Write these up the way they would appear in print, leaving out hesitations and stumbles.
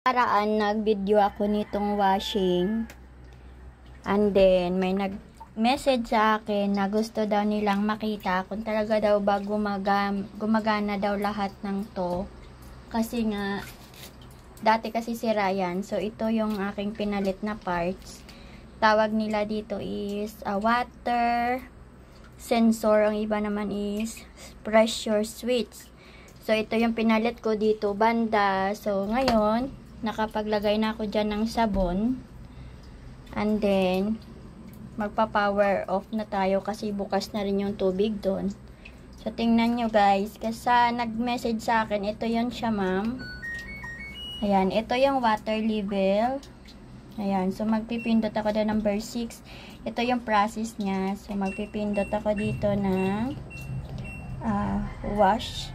Paraan nag-video ako nitong washing, and then may nag-message sa akin na gusto daw nilang makita kung talaga daw ba gumagana daw lahat ng to, kasi nga dati kasi sira yan. So ito yung aking pinalit na parts. Tawag nila dito is water sensor, ang iba naman is pressure switch. So ito yung pinalit ko dito banda. So ngayon nakapaglagay na ako dyan ng sabon, and then magpa-power off na tayo kasi bukas na rin yung tubig doon. So tingnan nyo guys, kasi nag-message sa akin, ito yun siya ma'am. Ayan, ito yung water level. Ayan, so magpipindot ako na number 6. Ito yung process niya. So magpipindot ako dito ng wash.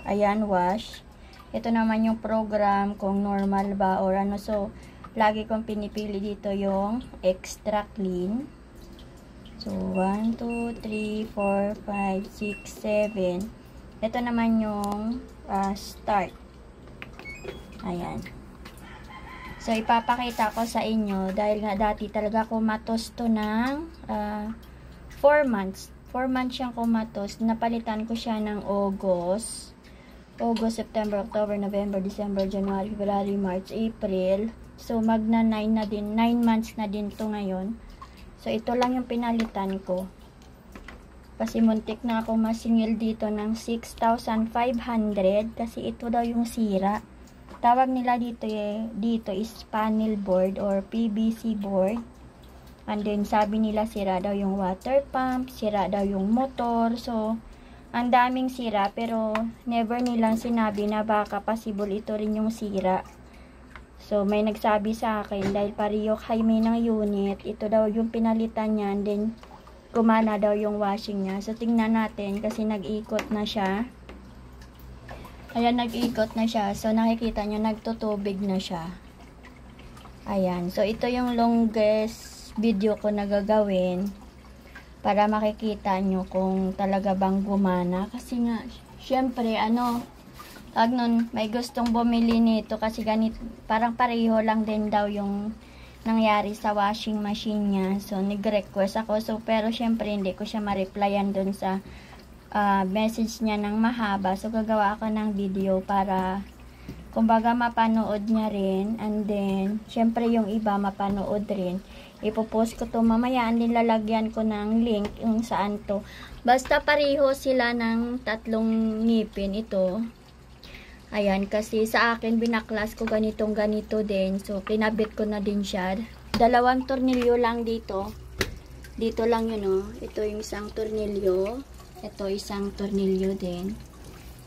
Ayan, wash. Ito naman yung program kung normal ba or ano. So, lagi kong pinipili dito yung extra clean. So, 1, 2, 3, 4, 5, 6, 7. Ito naman yung start. Ayan. So, ipapakita ko sa inyo dahil nga dati talaga kumatos to ng 4 months. 4 months siyang kumatos. Napalitan ko siya ng August, September, October, November, December, January, February, March, April. So, magna 9 na din. 9 months na din to ngayon. So, ito lang yung pinalitan ko. Kasi muntik na ako masingil dito ng 6,500 kasi ito daw yung sira. Tawag nila dito is panel board or PVC board. And then, sabi nila sira daw yung water pump, sira daw yung motor. So, ang daming sira, pero never nilang sinabi na baka possible ito rin yung sira. So, may nagsabi sa akin, dahil pareho kami ng unit, ito daw yung pinalitan niya, and then gumana daw yung washing niya. So, tingnan natin, kasi nag-ikot na siya. Ayan, nag-ikot na siya. So, nakikita nyo, nagtutubig na siya. Ayan. So, ito yung longest video ko na gagawin, para makikita nyo kung talaga bang gumana. Kasi nga, syempre, may gustong bumili nito kasi ganito, parang pareho lang din daw yung nangyari sa washing machine niya. So, nag-request ako. So, pero syempre, hindi ko siya ma-replyan dun sa message niya ng mahaba. So, gagawa ako ng video para, kumbaga, mapanood niya rin. And then, syempre, yung iba mapanood rin. Ipopost ko to mamaya, and din lalagyan ko ng link yung saan to. Basta pareho sila ng tatlong ngipin ito. Ayan, kasi sa akin binaklas ko ganito din. So, kinabit ko na din siya. 2 tornilyo lang dito. Dito lang yun, oh. Ito yung isang tornilyo. Ito isang tornilyo din.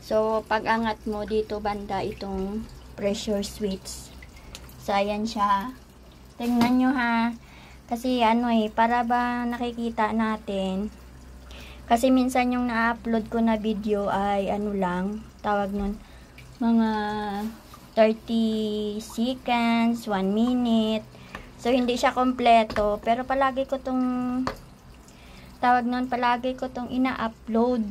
So, pag angat mo dito banda itong pressure switch. So, ayan siya. Tingnan nyo ha. Kasi para ba nakikita natin. Kasi minsan yung na-upload ko na video ay tawag nun, mga 30 seconds, 1 minute. So, hindi siya kompleto. Pero palagi ko tong ina-upload.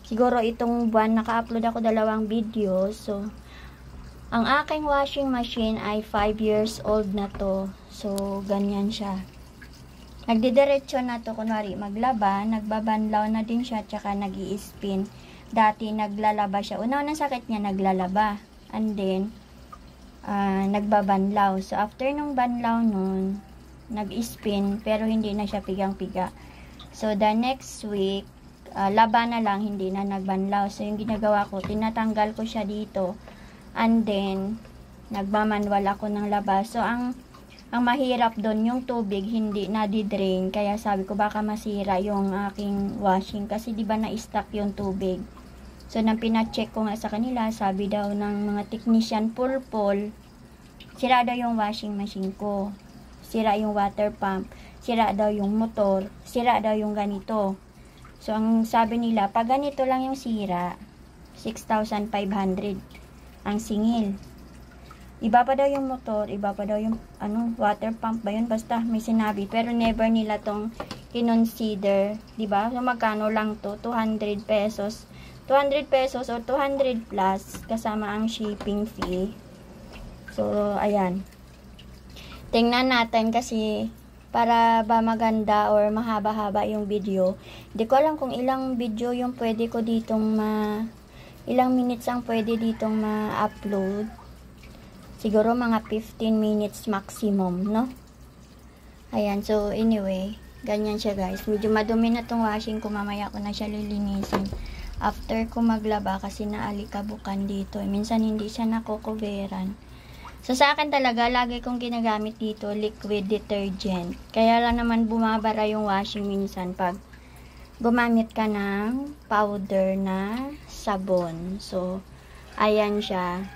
Siguro itong buwan, naka-upload ako 2 video. So, ang aking washing machine ay 5 years old na to. So, ganyan siya. Nagdidiretso na to, kunwari maglaba, nagbabanlaw na din siya, tsaka nag-i-spin. Dati naglalaba siya. Una-una sakit niya, naglalaba. And then, nagbabanlaw. So, after nung banlaw nun, nag-spin, pero hindi na siya pigang-piga. So, the next week, laba na lang, hindi na nagbanlaw. So, yung ginagawa ko, tinatanggal ko siya dito. And then, nagmamanwal ako ng laba. So, ang mahirap doon, yung tubig hindi nadi-drain. Kaya sabi ko baka masira yung aking washing. Kasi di ba na-stuck yung tubig. So, nang pina-check ko nga sa kanila, sabi daw ng mga technician, pulpol, sira daw yung washing machine ko. Sira yung water pump. Sira daw yung motor. Sira daw yung ganito. So, ang sabi nila, pag ganito lang yung sira, 6,500 ang singil. Iba pa daw yung motor, iba pa daw yung water pump ba yun? Basta may sinabi. Pero never nila tong kinonsider, di ba? So magkano lang to? 200 pesos. 200 pesos or 200 plus kasama ang shipping fee. So, ayan. Tingnan natin kasi para ba maganda or mahaba-haba yung video. Hindi ko alam kung ilang video yung pwede ko ditong ilang minutes ang pwede ditong ma-upload. Siguro mga 15 minutes maximum, no? Ayan, so anyway, ganyan siya guys. Medyo madumi na tong washing ko. Mamaya ko na siya lilinisin. After ko maglaba kasi naalikabukan dito. Minsan hindi siya nakukuberan. So, sa akin talaga, lagi kong ginagamit dito, liquid detergent. Kaya lang naman bumabara yung washing minsan pag gumamit ka ng powder na sabon. So, ayan siya.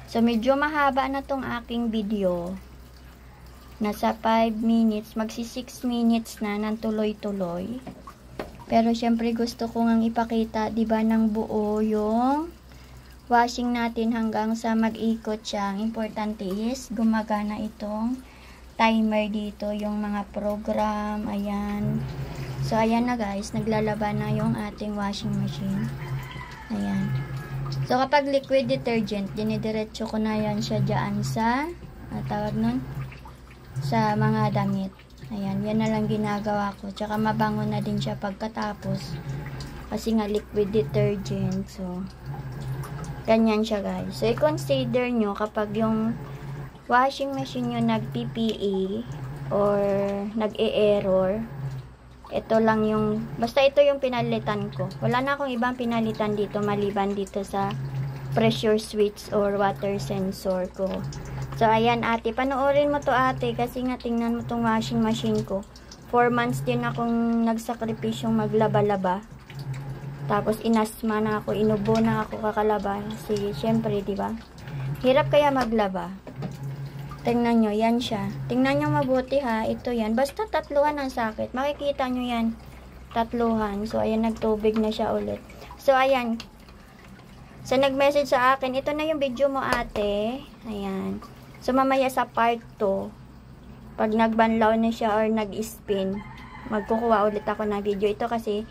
So, medyo mahaba na tong aking video. Nasa 5 minutes, magsi 6 minutes na ng tuloy-tuloy. Pero, syempre gusto ko ngang ipakita, diba, ng buo yung washing natin hanggang sa mag-ikot siya. Ang importante is gumagana itong timer dito, yung mga program. Ayan. So, ayan na guys. Naglalaba na yung ating washing machine. Ayan. So, kapag liquid detergent, dinidiretso ko na yan siya dyan sa, tawag nun, sa mga damit. Ayan. Yan na lang ginagawa ko. Tsaka mabango na din siya pagkatapos. Kasi nga liquid detergent. So, ganyan siya guys. So, i-consider nyo kapag yung washing machine nyo nag-PPA or nag-e-error, ito lang yung, basta ito yung pinalitan ko. Wala na akong ibang pinalitan dito maliban dito sa pressure switch or water sensor ko. So, ayan ate, panoorin mo to ate kasi nga tingnan mo tong washing machine ko. 4 months din akong nagsakripisyong maglaba-laba. Tapos inasma na ako, inubo na ako kakalaba. Kasi syempre, 'di ba? Hirap kaya maglaba. Tingnan nyo, yan siya. Tingnan nyo mabuti ha, ito yan. Basta tatluhan ang sakit. Makikita nyo yan. Tatluhan. So ayan, nagtubig na siya ulit. So ayan. So nag-message sa akin, ito na yung video mo ate. Ayan. So mamaya sa part 2, pag nagbanlaw na siya or nag-spin, magkukuha ulit ako ng video. Ito kasi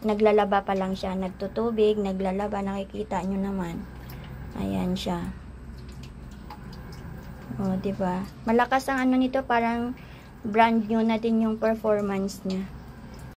naglalaba pa lang siya, nagtutubig, naglalaba, nakikita nyo naman. Ayan siya. O, diba? Malakas ang ano nito, parang brand new na din yung performance niya.